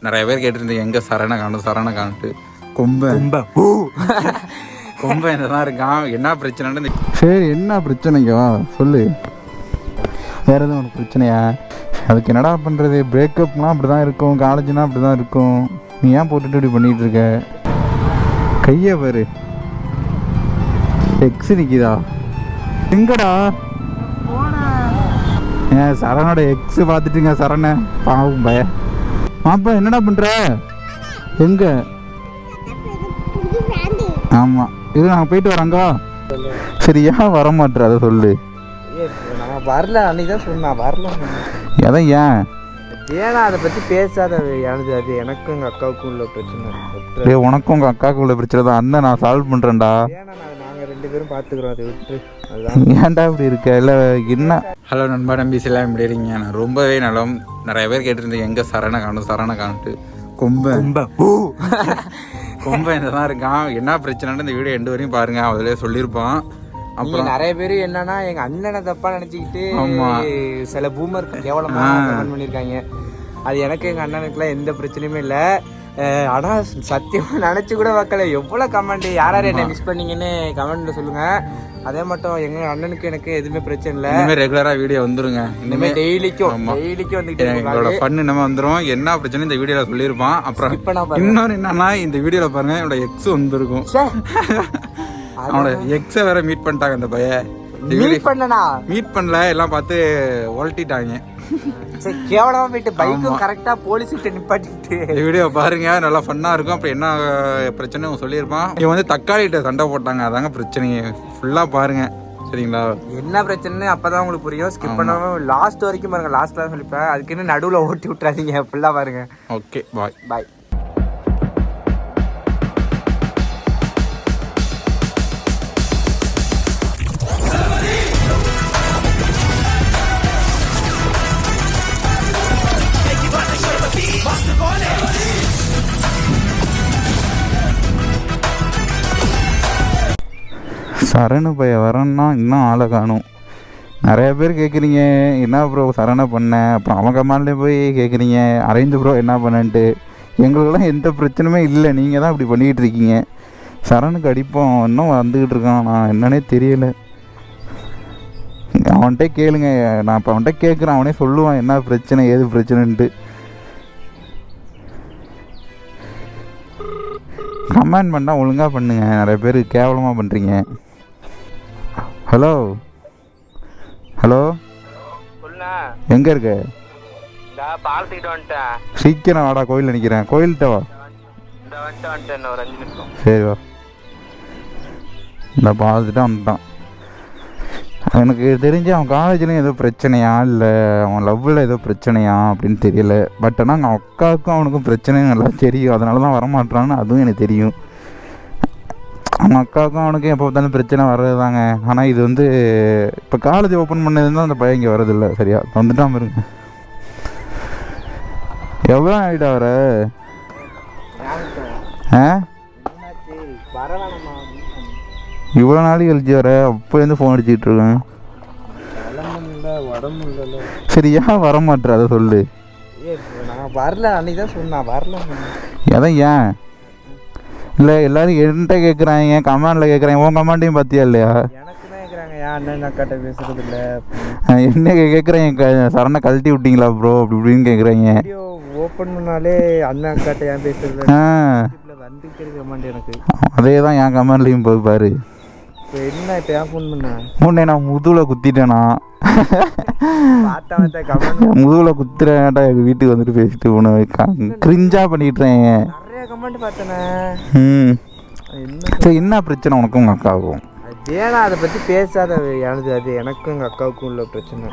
நிறைய பேர் கேட்டுருந்தீங்க எங்கே சரணை காணுட்டு கொம்பன் என்னதான் இருக்கான், என்ன பிரச்சனைன்னு. சரி, என்ன பிரச்சனைங்க சொல்லு. வேறு எதுவும் உனக்கு பிரச்சனையா? அதுக்கு என்னடா பண்ணுறது, பிரேக்கப்னால் அப்படி தான் இருக்கும், காலேஜ்னால் அப்படி தான் இருக்கும். நீ ஏன் போட்டுட்டு இப்படி பண்ணிகிட்டு இருக்க? கையை பாரு, எக்ஸ் நிற்கிதா எங்கடா? ஏன் சரணோட எக்ஸ் பார்த்துட்டுங்க சரணை பாவம் பய. மாப்பா என்னடா பண்ணுற? எங்கே? ஆமாம், இது நாங்கள் போயிட்டு வரோங்க. சரியா வர மாட்டேற, அதை சொல்லு. நான் வரல, அன்னைக்கு தான் சொன்னேன் வரல. அதான் ஏன் ஏன்னா அதை பற்றி பேசாத. எனக்கு அது எனக்கும் எங்கள் அக்காவுக்கும் உள்ள பிரச்சனை. உனக்கும் உங்கள் அக்காவுக்கும் உள்ள பிரச்சனை தான். அண்ணன் நான் சால்வ் பண்ணுறேன்டா. ஏன்னா நாங்கள் 2 பேரும் பார்த்துக்குறோம், அதை விட்டு. அதுதான் ஏன்டா இப்படி இருக்க? இல்லை என்ன? ஹலோ நண்பா, நம்பிஸ் எல்லாம் எப்படி இருக்கீங்க? நான் ரொம்பவே நலம். நிறைய பேர் கேட்டுருந்தீங்க எங்கே சரணை காணுட்டு கொம்பன் என்னதான் இருக்கான், என்ன பிரச்சனைன்னு இந்த வீடியோ எண்டு வரையும் பாருங்க, அதிலே சொல்லியிருப்பான். அப்புறம் நிறைய பேர் என்னன்னா எங்க அண்ணனை தப்பா நினைச்சுக்கிட்டு சில பூமர் கேவலமா கமெண்ட் பண்ணிருக்காங்க. அது எனக்கு எங்க அண்ணனுக்குலாம் எந்த பிரச்சனையுமே இல்லை. ஆனா சத்தியமா நினைச்சு கூட வைக்கல. எவ்வளவு கமெண்ட், யார் என்ன மிஸ் பண்ணீங்கன்னு கமெண்ட்ல சொல்லுங்க. அதே மட்டும் எங்க அண்ணனுக்கு எனக்கு எதுவுமே பிரச்சனை இல்லை. இனிமே ரெகுலரா வீடியோ வந்துருங்க. இனிமே டெய்லிக்கும் வந்துட்டு எங்களோட பண்ணு நம்ம வந்துரும். என்ன பிரச்சனை இந்த வீடியோல சொல்லியிருப்பான். அப்புறம் இன்னொரு என்னன்னா, இந்த வீடியோல பாருங்க என்னோட எக்ஸ் வந்துருக்கும். அவனோட எக்ஸை வேற மீட் பண்ணிட்டாங்க. அந்த பையன் மீட் பண்ணல, எல்லாம் பார்த்து ஒலட்டிட்டாங்க. கேவலமா போயிட்டு பைக்கும் கரெக்டா போலீஸ் கிட்ட நிப்பாட்டிட்டு வீடியோ பாருங்க, நல்லா ஃபன்னா இருக்கும். அப்புறம் என்ன பிரச்சனை சொல்லியிருப்பான். இவன் வந்து தக்காளிகிட்ட சண்டை போட்டாங்க, அதாங்க பிரச்சனையே. ஃபுல்லா பாருங்க சரிங்களா, என்ன பிரச்சனைன்னு அப்பதான் உங்களுக்கு புரியும். ஸ்கிப் பண்ணாம லாஸ்ட் வரைக்கும் பாருங்க. லாஸ்ட்ல சொல்லிப்பேன், அதுக்குன்னு நடுவுல ஓட்டி விட்டுறாதீங்க, ஃபுல்லா பாருங்க. ஓகே, பாய். சரணு பைய வரேன்னா இன்னும் ஆளை காணும். நிறைய பேர் கேட்குறீங்க என்ன ப்ரோ சரணை பண்ணேன், அப்புறம் அவங்க கமாண்ட்லேயே போய் கேட்குறீங்க அரேஞ்சு ப்ரோ என்ன பண்ணேன்ட்டு. எங்களுக்கெல்லாம் எந்த பிரச்சனையுமே இல்லை, நீங்கள் தான் இப்படி பண்ணிக்கிட்டு இருக்கீங்க. சரணுக்கு அடிப்போம், இன்னும் வந்துக்கிட்டு இருக்கான். நான் என்னன்னே தெரியலை. அவன்கிட்ட கேளுங்க, நான் இப்போ அவன்கிட்ட கேட்குறேன், அவனே சொல்லுவான் என்ன பிரச்சனை ஏது பிரச்சனைன்ட்டு. கமெண்ட் பண்ணால் ஒழுங்காக பண்ணுங்க, நிறைய பேர் கேவலமாக பண்ணுறீங்க. ஹலோ எங்கே இருக்க? சீக்கிரம் வாடா, கோயில் நினைக்கிறேன். கோயில்கிட்ட வா. சரி வா, இந்த பார்த்துட்டு வந்துட்டான். எனக்கு தெரிஞ்சு அவன் காலேஜ்லேயும் ஏதோ பிரச்சனையா இல்லை அவன் லவ்வில் ஏதோ பிரச்சனையா அப்படின்னு தெரியல. பட் ஆனால் அவங்க அக்காவுக்கும் அவனுக்கும் பிரச்சனையும் நல்லா தெரியும், அதனால தான் வரமாட்டான்னு அதுவும் எனக்கு தெரியும். அவங்க அக்காவுக்கும் அவனுக்கும் எப்போ பார்த்தாலும் பிரச்சனை வர்றது தாங்க. ஆனால் இது வந்து இப்போ காலேஜ் ஓப்பன் பண்ணதுதான் அந்த பையன் இங்கே வரதில்லை. சரியா வந்துட்டான் பாருங்க. எவ்வளோ ஆகிட்டா வர? இவ்வளோ நாளைக்கு கழிச்சு வர? அப்போலேருந்து ஃபோன் அடிச்சுக்கிட்டு இருக்கேன். சரி ஏன் வர மாட்டேற, அதை சொல்லு. நான் வரல, அன்னைக்கு தான் சொன்னேன் வரல. அதான் ஏன் இல்லை எல்லாரும் என்கிட்ட கேட்குறாங்க, கமாண்டில் கேட்குறாங்க. உன் கமாண்டையும் பார்த்தியா இல்லையா? எனக்கு தான் கேட்குறாங்க, ஏன் அண்ணன் அக்காட்ட பேசுறது இல்லை என்ன கேட்குறேன், சரணை கழட்டி விட்டீங்களா ப்ரோ அப்படி இப்படின்னு கேட்குறாங்க. வீடியோ ஓப்பன் பண்ணாலே அண்ணன் அக்காட்ட ஏன் பேசுறது வந்துட்டு கமாண்ட் எனக்கு. அதே தான் என் கமாண்ட்லேயும் போய் பாரு. இப்போ என்ன இப்போ ஏன் ஃபோன் பண்ணேன்? முன்னே நான் முதுகில் குத்திட்டேனா? முதுகில் குத்துறேன்டா எங்கள் வீட்டுக்கு வந்துட்டு பேசிட்டு போன கிரிஞ்சா பண்ணிட்டுறேன். நிறைய கமெண்ட் பார்த்தேனே. சரி என்ன பிரச்சனை உனக்கும் உங்கள் அக்காவுக்கும்? ஏன்னா அதை பற்றி பேசாத. எனக்கு அது எனக்கும் எங்கள் அக்காவுக்கும் உள்ள பிரச்சனை.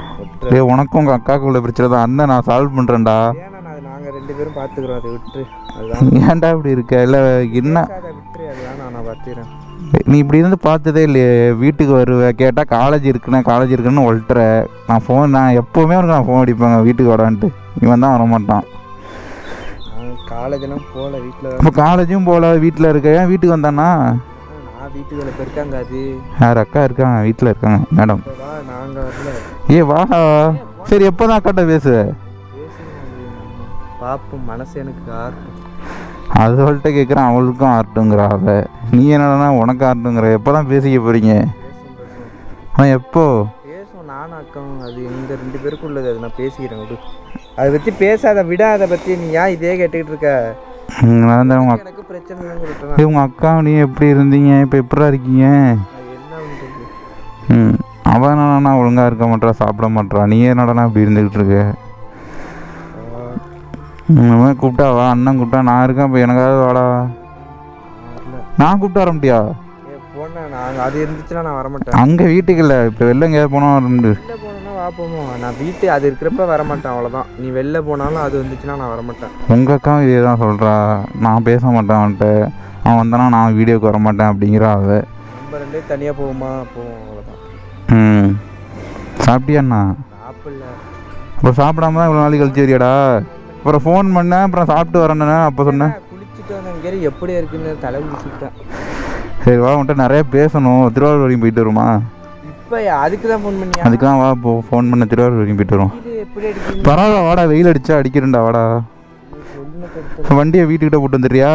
உனக்கும் உங்கள் அக்காவுக்கும் உள்ள பிரச்சனை தான். அண்ணன் நான் சால்வ் பண்ணுறேன்டா. ஏன்னா நாங்கள் 2 பேரும் பார்த்துக்குறோம், அதை விட்டு. அதுதான் ஏன்டா இப்படி இருக்க? இல்லை என்ன விட்டுரு, அதுதான் நான் பார்த்துக்கிறேன். நீ இப்படி இருந்து பார்த்ததே இல்லையே. வீட்டுக்கு வருவேன், கேட்டால் காலேஜ் இருக்குன்னு ஒல்ட்டுற. நான் எப்போவுமே உனக்கு நான் ஃபோன் அடிப்பேங்க வீட்டுக்கு வரான்ட்டு. இவன் தான் வரமாட்டான். காலேஜெல்லாம் போகல, வீட்டில். இப்போ காலேஜும் போகல, வீட்டில் இருக்க. ஏன் வீட்டுக்கு வந்தானா? நான் வீட்டுக்கு இப்போ இருக்காங்க. அது யார் அக்கா இருக்காங்க, வீட்டில் இருக்காங்க மேடம். நாங்கள் வரல. வா. சரி எப்போ தான் அக்காட்ட பேசுவேன்? பார்ப்போம், மனசு எனக்கு ஆர்ட்டும். அது அவள்கிட்ட கேட்குறேன், அவளுக்கும் ஆர்ட்டுங்கிற அவ. நீ என்னடனா உனக்கு ஆர்ட்டுங்கிற. எப்போ தான் பேசிக்க போகிறீங்க? எப்போ பேசுவோம் நானும் அக்காவும். அது எங்கள் 2 பேருக்கும் உள்ளது. அது நான் பேசிக்கிறேன் விடு. அதை பற்றி பேசாத, விட. அதை பற்றி நீ ஏன் இதே கேட்டுக்கிட்டு இருக்க? எனக்கு பிரச்சனை இல்லைன்னு சொல்லிட்டு. உங்கள் அக்கா நீ எப்படி இருந்தீங்க, இப்போ எப்படா இருக்கீங்க? அவன் என்னடா ஒழுங்காக இருக்க மாட்டா, சாப்பிட மாட்டா. நீ என்னடனா இப்படி இருந்துக்கிட்டு இருக்க? கூப்பிட்டா வா, அண்ணன் கூப்பிட்டா நான் இருக்கேன். இப்போ எனக்காவது வாடா. நான் கூப்பிட்டு வர முடியா? அது இருந்துச்சுன்னா நான் வரமாட்டேன். அங்கே வீட்டுக்கு இல்லை, இப்போ வெளில எங்கேயாவது போனால் வெளில போனோன்னா வா போவோம். நான் வீட்டு அது இருக்கிறப்ப வரமாட்டேன், அவ்வளோதான். நீ வெளில போனாலும் அது வந்துச்சுன்னா நான் வரமாட்டேன். உங்கள் அக்காவும் இதே தான் சொல்கிறா. நான் பேச மாட்டேன் அவன்கிட்ட, அவன் வந்தானா நான் வீடியோக்கு வர மாட்டேன் அப்படிங்கிற அவ. நம்ம 2 தனியாக போவோமா? போவோம், அவ்வளோதான். சாப்பிட்டியாண்ணா? சாப்பிடல. அப்புறம் சாப்பிடாம தான் இவ்வளோ நாளைக்கு கழிச்சு வரியாடா? அப்புறம் ஃபோன் பண்ணேன், அப்புறம் சாப்பிட்டு வரேன்னு அப்போ சொன்னேன். குளிச்சுட்டு வந்தேன், எப்படி இருக்குன்னு தலை குளிச்சுட்டேன். சரி வா, உன்கிட்ட நிறைய பேசணும். திருவாரூர் வரைக்கும் போயிட்டு வருமா? இப்போ அதுக்கு தான் ஃபோன் பண்ணியா? அதுக்கு தான் வா, இப்போ ஃபோன் பண்ண திருவாரூர் வரைக்கும் போயிட்டு வரும். எப்படி அடிக்க? பரவாயில்ல வாடா, வெயில் அடிச்சா அடிக்கிறேன்டா வாடா. வண்டியை வீட்டுக்கிட்ட போட்டு வந்துடுறியா?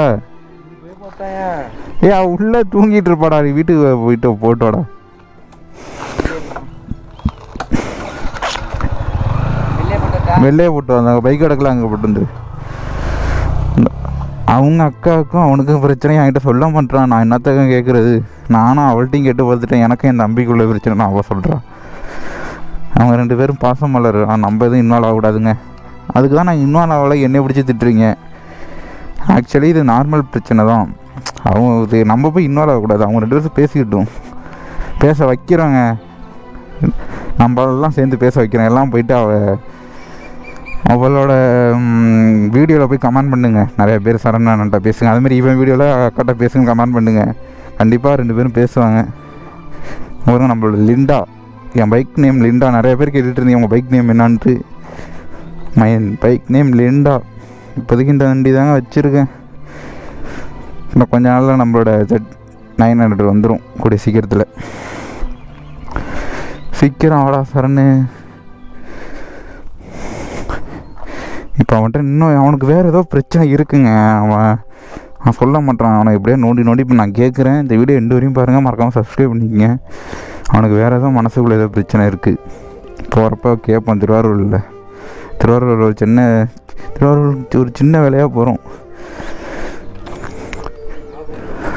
உள்ளே தூங்கிட்டு இருப்பாடா, நீ வீட்டுக்கு போயிட்டு போட்டு வாடா. வெளிலே போட்டு வந்தாங்க, பைக் எடுக்கலாம் அங்கே போட்டு வந்து. அவங்க அக்காவுக்கும் அவனுக்கும் பிரச்சனையும் என்கிட்ட சொல்ல மாட்டான். நான் என்னத்தக்கம் கேட்குறது? நானும் அவள்கிட்டையும் கேட்டு பார்த்துட்டேன். எனக்கும் என் தம்பிக்குள்ள பிரச்சனை நான் அவள் சொல்கிறான். அவங்க 2 பேரும் பாசம் மலர். நம்ம எதுவும் இன்வால்வ் ஆகக்கூடாதுங்க. அதுக்கு தான் நான் இன்வால்வ் ஆகலை, என்னை பிடிச்சி திட்டுறீங்க. ஆக்சுவலி இது நார்மல் பிரச்சனை தான். அவங்க இது நம்ம போய் இன்வால்வ் ஆகக்கூடாது. அவங்க 2 பேரும் பேசிக்கிட்டோம். பேச வைக்கிறோங்க, நம்மளெல்லாம் சேர்ந்து பேச வைக்கிறோம். எல்லாம் போயிட்டு அவளோட வீடியோவில் போய் கமெண்ட் பண்ணுங்கள். நிறைய பேர் சரண்கிட்ட பேசுங்க, அதுமாதிரி இவன் வீடியோவில் அக்காட்ட பேசுங்க, கமெண்ட் பண்ணுங்கள். கண்டிப்பாக 2 பேரும் பேசுவாங்க. ஒரு நம்மளோட லிண்டா, என் பைக் நேம் லிண்டா. நிறைய பேர் கேட்டுட்டு இருந்தீங்க உங்கள் பைக் நேம் என்னான்ட்டு. மைன் பைக் நேம் லிண்டா. இப்போதைக்கு இந்த வண்டி தாங்க வச்சுருக்கேன். இன்னும் கொஞ்ச நாளில் நம்மளோட Z900 வந்துடும் கூடிய சீக்கிரத்தில். சீக்கிரம் ஆடா சரணு. இப்போ அவன்கிட்ட இன்னும் அவனுக்கு வேறு ஏதோ பிரச்சனை இருக்குங்க. அவன் சொல்ல மாட்டான். அவனை எப்படியே நோண்டி இப்போ நான் கேட்குறேன். இந்த வீடியோ 2 வரையும் பாருங்கள், மறக்காமல் சப்ஸ்கிரைப் பண்ணிக்கங்க. அவனுக்கு வேறு ஏதோ மனசுக்குள்ளே ஏதோ பிரச்சனை இருக்குது. போகிறப்ப கேட்பான். திருவாரூர் ஒரு சின்ன வேலையாக போகிறோம்.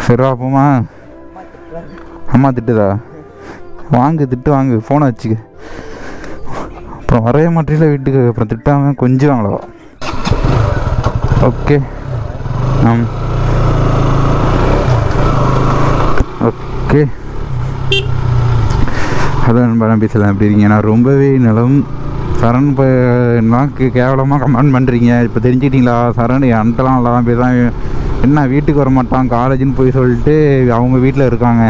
சரி அப்போமா அம்மா திட்டுதா? திட்டு வாங்கு, ஃபோனை வச்சுக்க. அப்புறம் வரைய மாட்டேல வீட்டுக்கு. அப்புறம் திட்டாமல் கொஞ்சுவாங்களோ? Okay okay. அதான் பேசலாம். எப்படி இருக்கீங்க? நான் ரொம்பவே நிலம் சரண் நாக்கு கேவலமாக கமெண்ட் பண்ணுறீங்க. இப்போ தெரிஞ்சுக்கிட்டீங்களா? சரண் என்கிட்டலாம் நல்லா தான் பேசுகிறான். என்ன வீட்டுக்கு வர மாட்டான், காலேஜுன்னு போய் சொல்லிட்டு அவங்க வீட்டில் இருக்காங்க.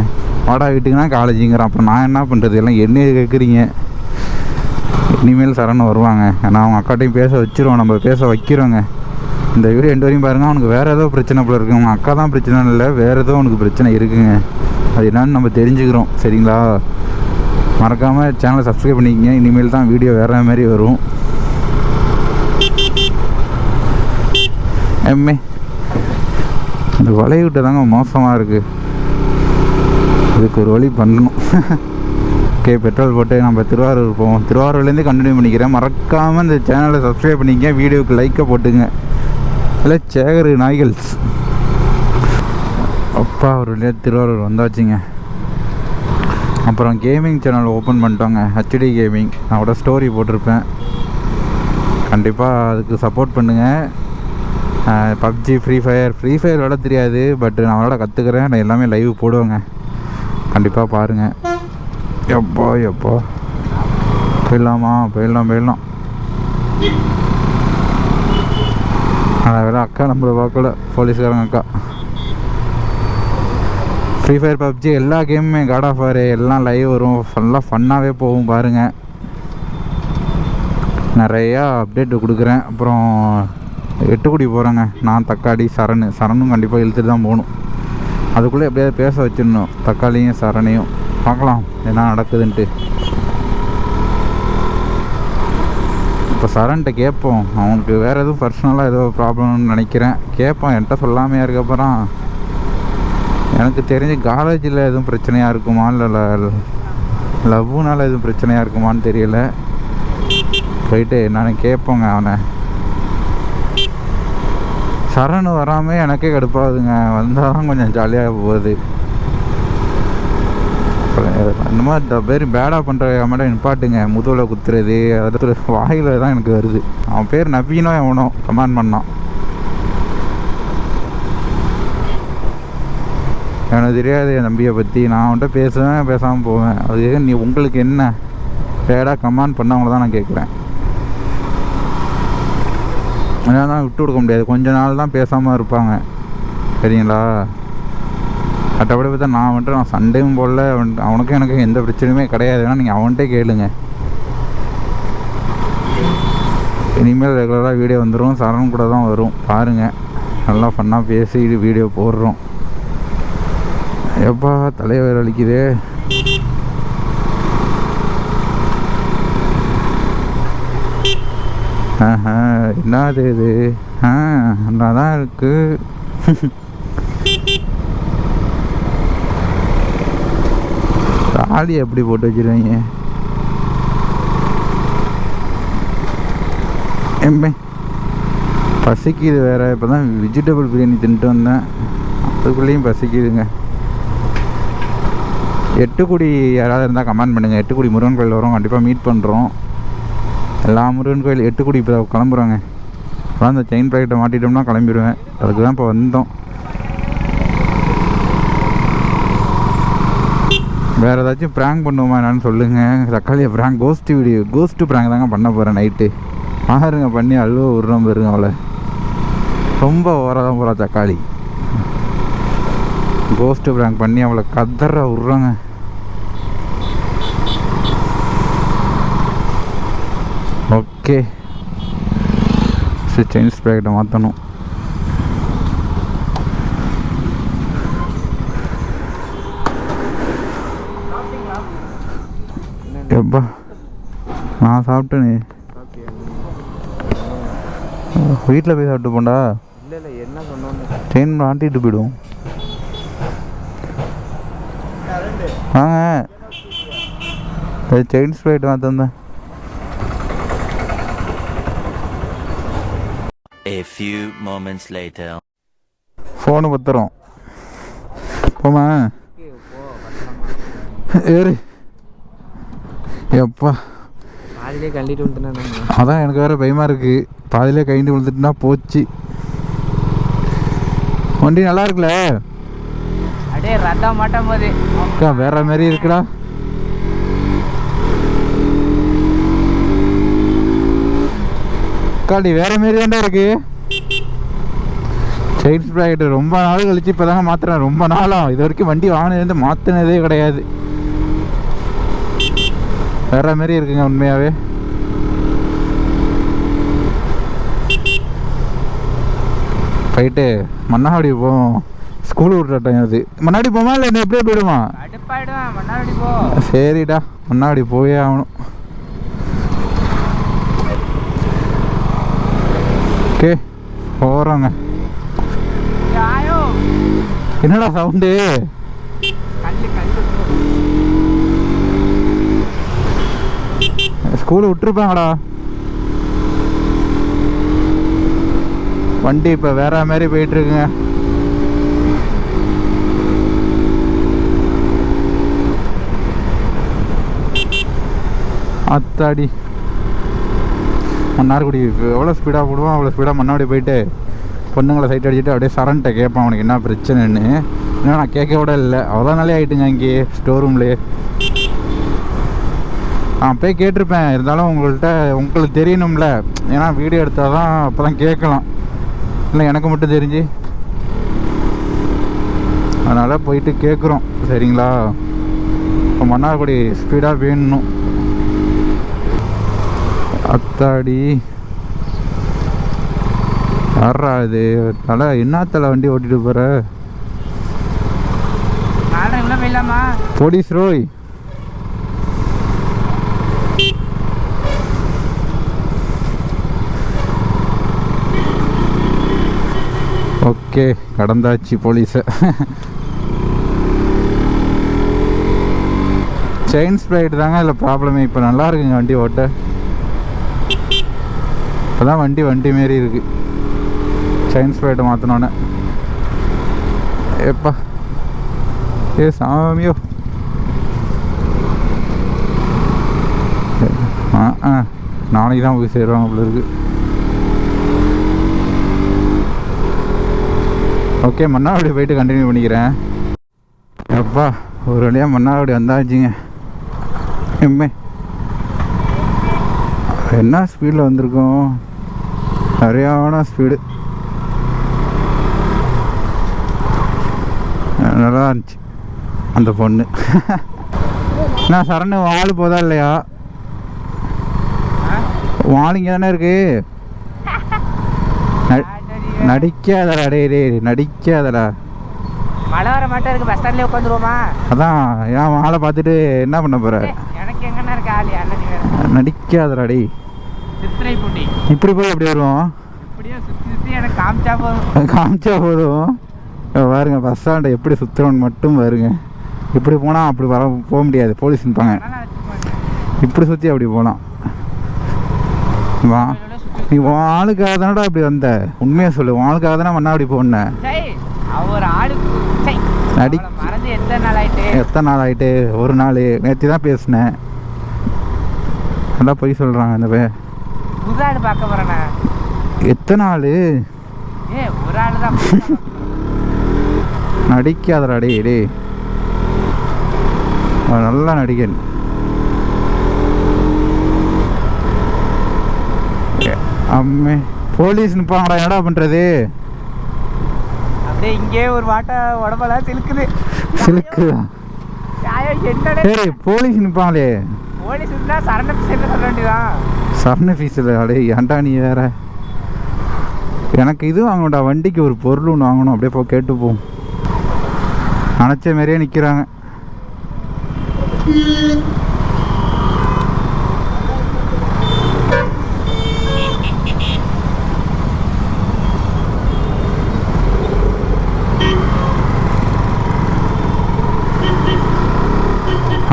வாடா வீட்டுக்குன்னா காலேஜுங்கிறான். அப்புறம் நான் என்ன பண்ணுறது? எல்லாம் என்ன கேட்குறீங்க? இனிமேல் சரண் வருவாங்க. ஏன்னா அவங்க அக்காட்டையும் பேச வச்சுருவோம், நம்ம பேச வைக்கிறோங்க. இந்த வீடியோ 2 வரையும் பாருங்கள். அவனுக்கு வேறு ஏதோ பிரச்சனை போல இருக்குது. அவங்க அக்கா தான் பிரச்சனை இல்லை, வேறு ஏதோ அவனுக்கு பிரச்சனை இருக்குங்க. அது என்னன்னு நம்ம தெரிஞ்சுக்கிறோம். சரிங்களா? மறக்காமல் சேனலை சப்ஸ்கிரைப் பண்ணிக்கங்க. இனிமேல் தான் வீடியோ வேறு மாதிரி வரும். இந்த வளைவிட்ட தாங்க மோசமாக இருக்குது. இதுக்கு ஒரு வழி பண்ணணும். ஓகே, பெட்ரோல் போட்டு நம்ம திருவாரூர் போவோம். திருவாரூர்லேருந்து கண்டினியூ பண்ணிக்கிறேன். மறக்காமல் இந்த சேனலை சப்ஸ்கிரைப் பண்ணிக்க, வீடியோவுக்கு லைக்கை போட்டுங்க. இல்லை சேகர் நாய்கல்ஸ் அப்பா ஒரு வழியாக திருவாரூர் வந்தாச்சுங்க. அப்புறம் கேமிங் சேனல் ஓப்பன் பண்ணிட்டோங்க, HD கேமிங். நான் கூட ஸ்டோரி போட்டிருப்பேன், கண்டிப்பாக அதுக்கு சப்போர்ட் பண்ணுங்கள். பப்ஜி, ஃப்ரீ ஃபயர் விளாட தெரியாது, பட் நான் விளாட கற்றுக்கிறேன். நான் எல்லாமே லைவ் போடுவேங்க, கண்டிப்பாக பாருங்கள். எப்போ போயிடலாம். ஆனால் வேறு அக்கா நம்மளை பார்க்கல, போலீஸ்காரங்க அக்கா. ஃப்ரீ ஃபயர், பப்ஜி எல்லா கேமுமே, காட் ஆஃப் வார் எல்லாம் லைவ் வரும். ஃபுல்லாக ஃபன்னாகவே போகும் பாருங்கள். நிறையா அப்டேட்டு கொடுக்குறேன். அப்புறம் 8 கோடி போகிறேங்க நான், தக்காளி, சரணும் கண்டிப்பாக இழுத்துட்டு தான் போகணும். அதுக்குள்ளே எப்படியாவது பேச வச்சிடணும் தக்காளியும் சரணையும். பார்க்கலாம் என்ன நடக்குதுன்ட்டு. இப்போ சரண்கிட்ட கேட்போம், அவனுக்கு வேறு எதுவும் பர்சனலாக ஏதோ ப்ராப்ளம்னு நினைக்கிறேன். கேட்போம், என்கிட்ட சொல்லாமையா இருக்கப்பறம் எனக்கு தெரிஞ்சு காலேஜில் எதுவும் பிரச்சனையாக இருக்குமா இல்லை லவ்னால எதுவும் பிரச்சனையாக இருக்குமான்னு தெரியல. போயிட்டு நான் கேட்போங்க அவனை. சரண் வராமல் எனக்கே கடுப்பாகுதுங்க, வந்தால் தான் கொஞ்சம் ஜாலியாக போகுது. இந்த மாதிரி பேர் பேடாக பண்ணுற மட்டும் நிப்பாட்டுங்க. முதுகில் குத்துறது அது வாயில் தான் எனக்கு வருது. அவன் பேர் நவீனோ எவனோ கமெண்ட் பண்ணான். எனக்கு தெரியாது என் தம்பியை பற்றி. நான் அவன்கிட்ட பேசுவேன், பேசாமல் போவேன். அது நீ உங்களுக்கு என்ன பேடாக கமெண்ட் பண்ணவங்கள தான் நான் கேட்குறேன். அதனால தான் விட்டு கொடுக்க முடியாது. கொஞ்ச நாள் தான் பேசாமல் இருப்பாங்க, சரிங்களா? மற்றபடி பார்த்தா நான் வந்துட்டு நான் சண்டையும் போடல. அவனுக்கும் எனக்கு எந்த பிரச்சனையுமே கிடையாதுன்னா நீங்கள் அவன்கிட்டே கேளுங்க. இனிமேல் ரெகுலராக வீடியோ வந்துடும். சரண் கூட தான் வரும், பாருங்கள். நல்லா ஃபன்னாக பேசி வீடியோ போடுறோம். எப்பா தலைவர் வலிக்குது. என்னது இது? நல்லா தான் இருக்கு. தாலி எப்படி போட்டு வச்சிருவீங்க? எம்பே பசிக்குது வேறு. இப்போ தான் வெஜிடபிள் பிரியாணி தின்ட்டு வந்தேன், அதுக்குள்ளேயும் பசிக்குதுங்க. எட்டுக்குடி யாராவது இருந்தால் கமெண்ட் பண்ணுங்கள். எட்டுக்குடி முருகன் கோயில் வரும், கண்டிப்பாக மீட் பண்ணுறோம். எல்லா முருகன் கோயில் எட்டுக்குடி இப்போ கிளம்புறாங்க. அதான் அந்த செயின் ப்ராக்கெட்டை மாட்டிட்டோம்னா கிளம்பிடுவேன். அதுக்கு தான் இப்போ வந்தோம். வேறு ஏதாச்சும் ப்ராங்க் பண்ணுவோமா என்னன்னு சொல்லுங்கள். தக்காளியை ப்ராங்க் கோஸ்ட்டு ப்ராங்க் தாங்க பண்ண போகிறேன் நைட்டு. பாருங்க, பண்ணி அழுவ விட்றோம் பாருங்க. அவளை ரொம்ப ஓவராக தான் போகிறா தக்காளி. கோஸ்ட்டு ப்ராங்க் பண்ணி அவளை கதற விட்றோங்க. ஓகே, செயின் ப்ராக்கெட்டை மாற்றணும். எப்பா நான் சாப்பிட்டேனே. வீட்டில் போய் சாப்பிட்டு போண்டா. இல்லை என்ன சொன்னோன்னு செயின் மாட்டிட்டு போயிடுவோம். வாங்க, செயின் ஸ்ப்ரைட் மாற்றந்தேன். A few moments later. Phone பத்திரம் போமா ஏறு. எப்பா பாதிலே கண்டிட்டு விட்டுனா. அதான் எனக்கு வேறு பயமாக இருக்குது. பாதிலே கைண்டு விழுந்துட்டுனா போச்சு. வண்டி நல்லா இருக்குல்ல? அப்படியே ரத்தம் மாட்டும் போது அக்கா வேற மாதிரி இருக்குடா. அக்காடி வேற மாரி தான்டா இருக்கு. செயின் ப்ராக்கெட் ரொம்ப நாள் கழிச்சு இப்போ தாங்க மாற்றுறேன். ரொம்ப நாளாக இது வரைக்கும் வண்டி வாங்கினது மாற்றினதே கிடையாது. வேற மாரி இருக்குங்க உண்மையாகவே. போயிட்டு மன்னாடி போவோம். ஸ்கூல் விட்ற டைம் அது. மன்னாடி போமா இல்லை என்ன எப்படியே போயிடுமா? சரிடா, மன்னாடி போயே ஆகணும். ஓகே போகிறோங்க. என்னடா சவுண்டு? ஸ்கூலு விட்டுருப்பாங்கடா. வண்டி இப்போ வேற மாதிரி போயிட்டுருக்குங்க. அத்தாடி மன்னார்குடி எவ்வளோ ஸ்பீடாக போடுவோம் அவ்வளோ ஸ்பீடாக மன்னாடி போயிட்டு பொண்ணுங்களை சைட் அடிச்சுட்டு அப்படியே சரண்ட்டை கேட்பான் அவனுக்கு என்ன பிரச்சனைன்னு. இன்னும் நான் கேட்க விட இல்லை, அவ்வளோ நாளே ஆகிட்டுங்க இங்கேயே ஸ்டோர் ரூம்லேயே. போய் கேட்டிருப்பேன், இருந்தாலும் உங்களுக்கு தெரியணும்ல, ஏன்னா வீடியோ எடுத்தால் தான் அப்போ தான் கேட்கலாம், இல்லை எனக்கு மட்டும் தெரிஞ்சு. அதனால் போயிட்டு கேட்குறோம், சரிங்களா? இப்போ மன்னார்குடி ஸ்பீடாக வேணும். அத்தாடி யாரா இது தலை? என்ன தலை வண்டி ஓட்டிட்டு போகிற? போலீஸ் ரோய். ஓகே, கடந்தாச்சு போலீஸை. செயின் ஸ்ப்ரைட் தாங்க இல்லை ப்ராப்ளமே. இப்போ நல்லா இருக்குங்க வண்டி ஓட்ட. இப்போ தான் வண்டி மாரி இருக்குது செயின் ஸ்ப்ரைட்டை மாற்றினோன்னே. எப்பா ஏ சாமியோ. நாளைக்கு தான் போய் சேருவாங்க போல இருக்கு. ஓகே, மன்னார்குடி போயிட்டு கண்டினியூ பண்ணிக்கிறேன். எப்பா ஒரு வழியாக மன்னார்குடி வந்தாச்சுங்க. எம்மே என்ன ஸ்பீடில் வந்திருக்கோம், சரியான ஸ்பீடு. நல்லா இருந்துச்சு அந்த பொண்ணு. நான் சரணு வாள் போதா இல்லையா? வாள் இங்கே தானே இருக்கு. நடிக்காதடா டே நடிக்காதடா. மழை வர மாட்டே இருக்கு, பஸ் ஸ்டாண்ட்லேயே உட்காந்துருவோமா? அதான் ஏன் வாழை பார்த்துட்டு என்ன பண்ண போற? எனக்கு எங்கன்னா இருக்கு ஆளி அண்ணன். நடிக்காதடா டே. சித்திரை பூண்டி இப்படி போய் எப்படி வருவோம்? இப்படியே சுற்றி எனக்கு காமிச்சா போதும். பாருங்க பஸ் ஸ்டாண்டை எப்படி சுற்றுறோன்னு மட்டும் பாருங்க. இப்படி போனால் அப்படி போக முடியாது, போலீஸ் நிற்பாங்க. இப்படி சுற்றி அப்படி போகலாம். வா, நீ ஆளுக்காக தானடா அப்படி வந்த? உண்மையாக சொல்லு, ஆளுக்காக தானே மண்ணா அப்படி போனேன். எத்தனை நாள் ஆயிட்டு? ஒரு நாள் நேற்று தான் பேசினேன். நல்லா போய் சொல்கிறாங்க அந்த பே. பார்க்க போறேண்ணா. எத்தனை நாள்? ஒரு ஆள் தான். நடிக்காதடா டே. நல்லா நடிகன். அம்மே போலீஸ் நிற்பாங்கடா, என்னடா பண்ணுறது? அப்படியே இங்கே ஒரு வாட்டை உடம்பெல்லாம் சிலுக்குதா? சரி, போலீஸ் நிற்பாங்களே. போலீஸ் இருந்தால் சரண ஃபீஸ் என்ன சொல்ல வேண்டியதான்? சரண ஃபீஸ் இல்லை அடே, ஏன்டா நீ வேற. எனக்கு இது வாங்கணும்டா, வண்டிக்கு ஒரு பொருள் ஒன்று வாங்கணும். அப்படியே போ, கேட்டு போவோம். நினச்ச மாதிரியே நிற்கிறாங்க.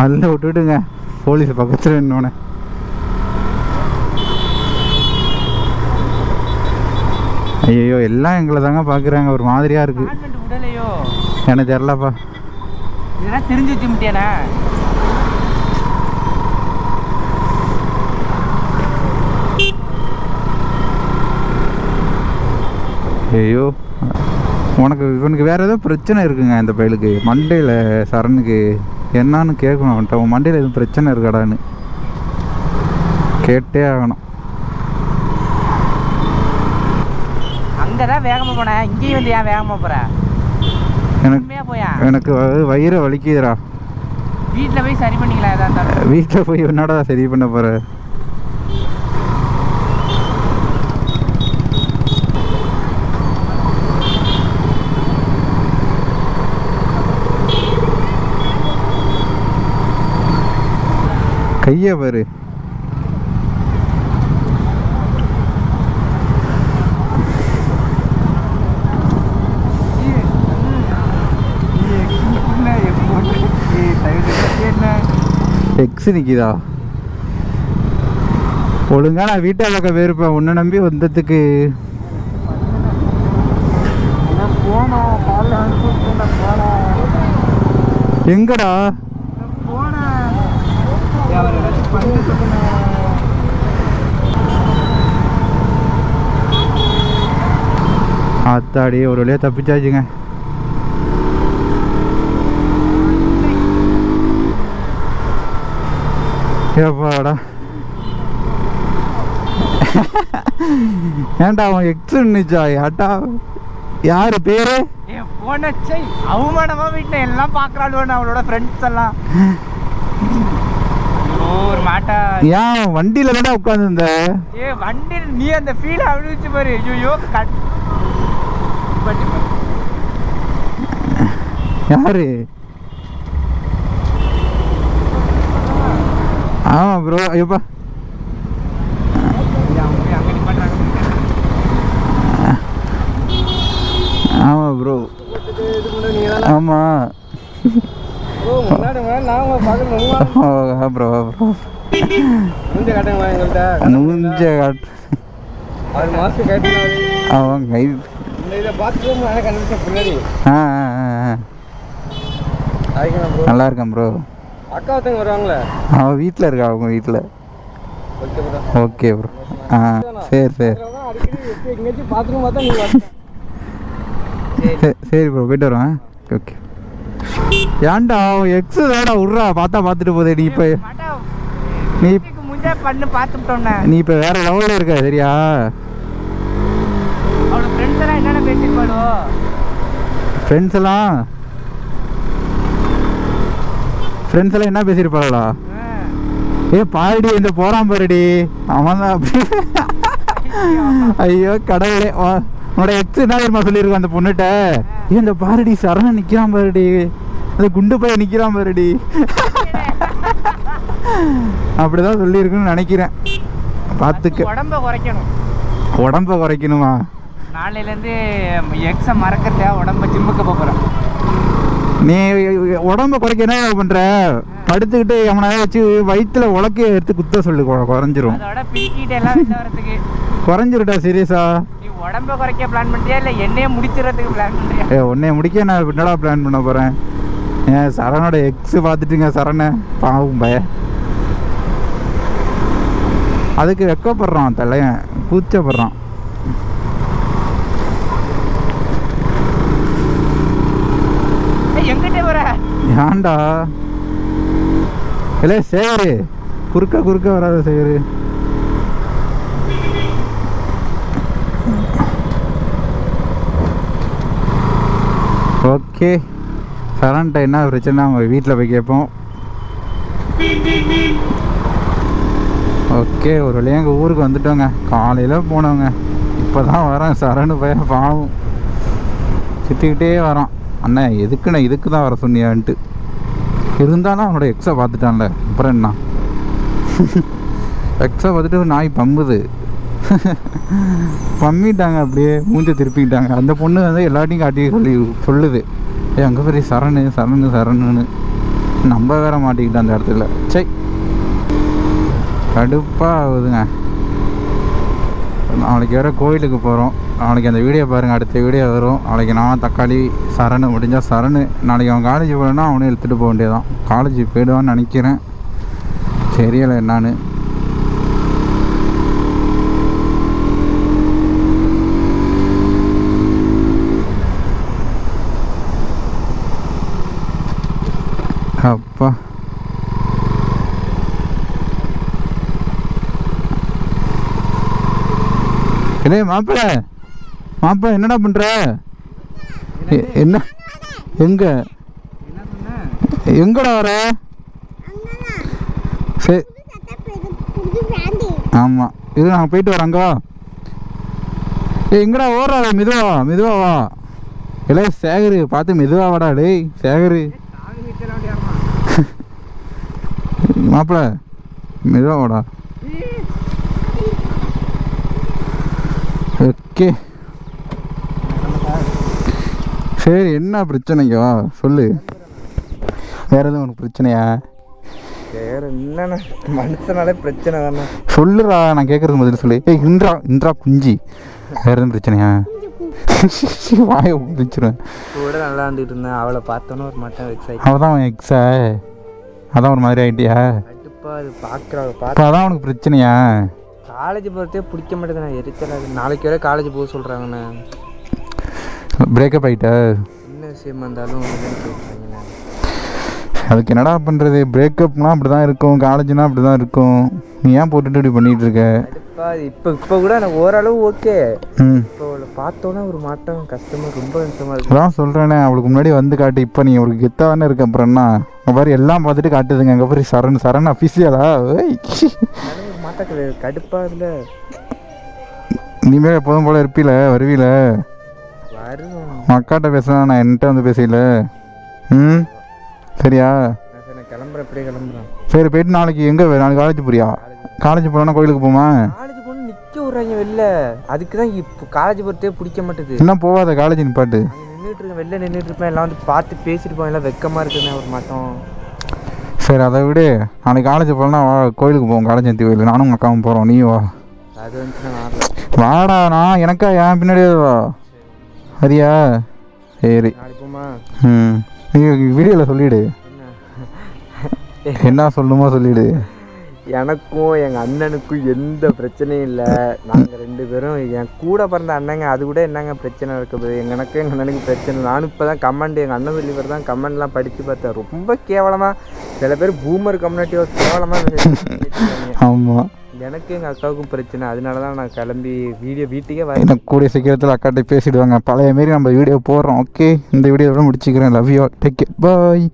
அதில் விட்டுட்டுங்க போலீஸ் பக்கத்தில் நின்னோன்னே. ஐயோ எல்லாம் எங்களை தாங்க பார்க்குறாங்க, ஒரு மாதிரியாக இருக்குது. எனக்கு தெரிலப்பா. இதெல்லாம் தெரிஞ்சு வச்சு முட்டியானே. ஐயோ இவனுக்கு வேறு ஏதோ பிரச்சனை இருக்குங்க இந்த பயலுக்கு. மண்டையில் சரணுக்கு என்னான்னு கேட்கணும் அவன்கிட்ட. அவன் மண்டையில் எதுவும் பிரச்சனை இருக்காடான்னு கேட்டே ஆகணும். அங்கே தான் வேகமாக போனேன், இங்கேயும் வந்து ஏன் வேகமாக போகிறேன்? எனக்கு வயிறு வலிக்குதுடா. வீட்டில் போய் சரி பண்ணிக்கலாம். எதா இருந்தாலும் வீட்டில் போய் என்னடா சரி பண்ண போகிற? கையை பாரு. எக்ஸ் நிற்கிதா? ஒழுங்கா நான் வீட்டை பக்கம் போயிருப்பேன் உன்னை நம்பி வந்ததுக்கு. எங்கடா ஆத்தாடி, ஒரு வழியாக தப்பிச்சாச்சுங்க. ஏப்பாடா ஏன்டா அவன் எக்ஸ் நிச்சா? ஏட்டா யாரு பேரு? அவமானமா வீட்டில் எல்லாம் பார்க்குறாள் அவளோட ஃப்ரெண்ட்ஸ் எல்லாம். ஒரு மாட்டா ஏன் வண்டியில தானே உட்காந்துருந்த? வண்டியில் நீ அந்த ஃபீல் அனுபவிச்சு பாரு. ஐயோ யாரு? ஆமாம் ப்ரோ. ஐயோப்பா ப்ரோ. ஆமாம் ப்ரோ ப்ரோ நூஞ்ச காட்டு அவன் கை நல்லா இருக்கேன் ப்ரோ. அக்கா ஒருத்தங்க வருவாங்களே அவன் வீட்டில் இருக்கா அவங்க வீட்டில். Okay bro. சரி சரி எங்கேயாச்சும் பார்த்துன்னு பார்த்தா நீங்கள் சரி ப்ரோ போயிட்டு வரேன். ஓகே ஏன்டா எக்ஸு தாடா விட்றா பார்த்தா பார்த்துட்டு போதே. நீ இப்போ நீ முன்னே பண்ணு பார்த்துட்டோன்னே நீ இப்போ வேற லெவலில் இருக்க சரியா? அவனோட ஃப்ரெண்ட்ஸ் எல்லாம் என்னென்ன பேசியிருப்பாளோ? ஃப்ரெண்ட்ஸ் எல்லாம் என்ன பேசியிருப்பாளா? பாருடி இந்த போறான் பாருடி அவன் தான் அப்படி. ஐயோ கடவுளே உன்னோட எக்ஸ் என்ன தெரியுமா சொல்லியிருக்கோம் அந்த பொண்ணுகிட்ட? இந்த பாருடி சரண நிற்கிறான் பாருடி, அந்த குண்டு பையன் நிற்கிறான் பாருடி. அப்படிதான் சொல்லியிருக்குன்னு நினைக்கிறேன். பார்த்துக்க. உடம்ப குறைக்கணுமா? நாளையிலேருந்து எக்ஸை மறக்கிறத உடம்ப ஜிம்முக்கு போகிறேன். நீ உடம்ப குறைக்க என்ன பண்ற? படுத்துக்கிட்டு எவனாவது வச்சு வயிற்றுல உலக்கைய எடுத்து குத்த சொல்லு, குறைஞ்சிரும். குறைஞ்சிருட்டா சீரியஸா? நீ உடம்ப குறைக்க பிளான் பண்றியா இல்லை என்னையே முடிச்சிடறதுக்கு பிளான் பண்றியா? உன்னைய முடிக்க நான் என்னடா பிளான் பண்ண போறேன்? ஏன் சரணோட எக்ஸ் பார்த்துட்டுங்க சரண பாவும் பய. அதுக்கு வெக்கப்படுறான் தலையன், கூச்சப்படுறான். ஏன்டா இல்லை சேகரு குறுக்க வராத சேகரு. ஓகே சரண்ட்ட என்ன பிரச்சனை அவங்க வீட்டில் போய் கேட்போம். ஓகே ஒரு வழியாக எங்கள் ஊருக்கு வந்துட்டோங்க. காலையில் போனவங்க இப்போ தான் வரேன். சரணு பையன் பாவம் சுற்றிக்கிட்டே வரான். அண்ணா எதுக்குண்ணா இதுக்கு தான் வர சொன்னியான்ட்டு. இருந்தாலும் அவனோட எக்ஸை பார்த்துட்டான்ல அப்புறம் என்ன. எக்ஸை பார்த்துட்டு நாய் பம்புது. பம்மிட்டாங்க அப்படியே மூஞ்ச திருப்பிக்கிட்டாங்க. அந்த பொண்ணு வந்து எல்லாத்தையும் காட்டி சொல்லுது அங்கே பெரிய சரணுன்னு. நம்ம வேற மாட்டிக்கிட்டோம் அந்த இடத்துல. சை கடுப்பாக ஆகுதுங்க. நாளைக்கு வேறு கோயிலுக்கு போகிறோம். நாளைக்கு அந்த வீடியோ பாருங்கள், அடுத்த வீடியோ வரும். நாளைக்கு நான் தக்காளி சரணு முடிஞ்சால் சரணு. நாளைக்கு அவன் காலேஜ் போகலன்னா அவனே எடுத்துகிட்டு போக வேண்டியதான். காலேஜ் போயிடுவான்னு நினைக்கிறேன், தெரியலை என்னான்னு. அப்பா இல்லை மாப்பிள்ள என்னடா பண்ற? என்ன எங்கடா வர? சரி ஆமாம் இது நாங்கள் போயிட்டு வரோங்க. எங்கடா ஓடுறா? மெதுவா வா. இல்லை சேகரு பார்த்து மெதுவா வாடா. டேய் சேகரு மாப்பிள்ள மெதுவா வாடா. ஓகே சரி என்ன பிரச்சனைக்கா சொல்லு. வேற எதுவும் உனக்கு பிரச்சனையா? வேற என்னண்ணா மனுஷனாலே பிரச்சனை தானே. சொல்லுறா நான் கேட்கறது முதல்ல சொல்லு. இன்றா குஞ்சி வேற எதுவும் பிரச்சனையா? வாயை முடிச்சிருவேன். கூட நல்லா இருந்துட்டு இருந்தேன், அவளை பார்த்தோன்னு ஒரு மட்டும் எக்ஸைட். அவள் தான் அவன் எக்ஸா? அதான் ஒரு மாதிரி ஆகிட்டியா? கண்டிப்பாக அது பார்க்குறாங்க பார்த்து அதான் உனக்கு பிரச்சனையா? காலேஜ் போகிறதே பிடிக்க மாட்டேது. நான் எரிச்சலாது. நாளைக்கு வரை காலேஜ் போக சொல்கிறாங்கண்ணே. பிரேக்கப் ஆகிட்டா? என்ன விஷயமா இருந்தாலும் கேட்குறாங்கண்ணே. அதுக்கு என்னடா பண்ணுறது? பிரேக்கப்னால் அப்படி தான் இருக்கும், காலேஜ்னால் அப்படி தான் இருக்கும். நீ ஏன் போட்டுட்டு இப்படி பண்ணிகிட்டு இருக்க? இப்போ கூட எனக்கு ஓரளவு ஓகே. இப்போ அவளை பார்த்தோன்னா ஒரு மாட்டம் கஷ்டமாக, ரொம்ப கஷ்டமாக இருக்குது. அதான் சொல்கிறேனே அவளுக்கு முன்னாடி வந்து காட்டு. இப்போ நீ அவளுக்கு கெத்தானே இருக்க. அப்புறம் என்ன மாதிரி எல்லாம் பார்த்துட்டு காட்டுதுங்க. அங்கே போய் சரண் அஃபிஷியலா மாட்டக்கு கடுப்பாக இல்லை. இனிமேல் எப்போதும் போல இருப்பீல வருவீல? வருவோம். அக்காட்ட பேசலாம், நான் என்கிட்ட வந்து பேசல. சரியா? நான் கிளம்புறேன், எப்படியே கிளம்புறேன். சரி போயிட்டு நாளைக்கு நாளைக்கு காலேஜ் போறியா? காலேஜ் போனா கோயிலுக்கு போமா? காலேஜ் போகணும் நிற்க விட்றாங்க வெளில. அதுக்கு தான் இப்போ காலேஜ் போகிறதே பிடிக்க மாட்டேது. இன்னும் போவாத காலேஜ் நிப்பாட்டு. நின்றுட்டு வெளில நின்றுட்டு இருப்பேன், எல்லாம் வந்து பார்த்து பேசிட்டு போவேன், எல்லாம் வெக்கமாக இருக்குண்ணே ஒரு மாட்டோம். சரி அதை விடு, நாளைக்கு காலேஜ் போகலன்னா வா, கோயிலுக்கு போவோம், காலேஜ் கோயில். நானும் உங்கள் அக்காவும் போகிறோம், நீ வா. அது வந்துச்சுன்னா நான் வாடா, நான் எனக்கா என் பின்னாடியே வா. சரியா? சரி. நாளைக்கு போமா? நீ வீடியோவில் சொல்லிவிடு, என்ன என்ன சொல்லணுமோ சொல்லிவிடு. எனக்கும் எங்கள் அண்ணனுக்கும் எந்த பிரச்சனையும் இல்லை. நாங்கள் 2 பேரும் என் கூட பிறந்த அண்ணங்க, அது கூட என்னங்க பிரச்சனை இருக்குது? எனக்கும் எங்கள் அண்ணனுக்கு பிரச்சனை. நானும் இப்போ தான் கமெண்ட் எங்கள் அண்ணன் சொல்லி தான் கமெண்ட்லாம் படித்து பார்த்தேன். ரொம்ப கேவலமாக சில பேர் பூமர் கம்யூனிட்டியோ கேவலமாக. ஆமாம், எனக்கு எங்கள் அக்காவுக்கும் பிரச்சனை. அதனால தான் நான் கிளம்பி வீட்டுக்கே வரேன். எனக்கு கூடிய சீக்கிரத்தில் அக்காட்ட பேசிடுவாங்க. பழைய மாரி நம்ம வீடியோ போடுறோம். ஓகே, இந்த வீடியோவோட முடிச்சுக்கிறேன். Love you, take care, bye.